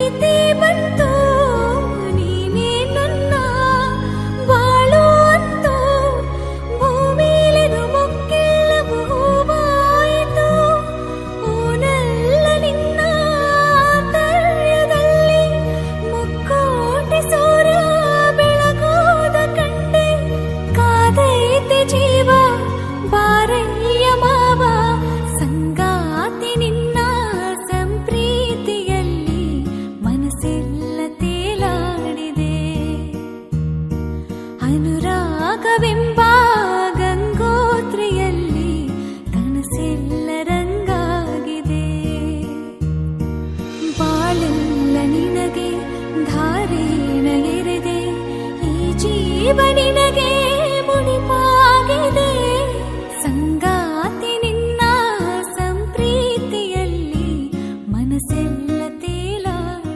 ಪ್ರೀತಿ ಬಂತು ನೀನೇ ನನ್ನ ಬಾಳು ಅಂತು ಭೂಮಿಲಿರು ಮೊಕ್ಕೆಲ್ಲವೂ ಹೂವಾಯಿತು ಓನಲ್ಲ ನಿನ್ನ ಆಂತರ್ಯದಲ್ಲಿ ಮುಕ್ಕೋಟಿ ಸೂರ್ಯ ಬೆಳಗೋದ ಕಂಡೆ ಕಾದೈತೆ ಜೀವ ಬಾರಯ್ಯ ಮಾವ ಸಂಗಾತಿ ನಿನ್ನ ಸಂಪ್ರೀತಿಯಲ್ಲಿ ಮನಸ್ಸೆಲ್ಲ ತೇಲಾಡಿದೆ ಅನುರಾಗವೆಂಬ ಗಂಗೋತ್ರಿಯಲ್ಲಿ ಕನಸೆಲ್ಲ ರಂಗಾಗಿದೆ ಬಾಳೆಲ್ಲ ನಿನಗೆ ಧಾರೇಣ ಎರೆದೆ ಈ ಜೀವ ನಿನಗೆ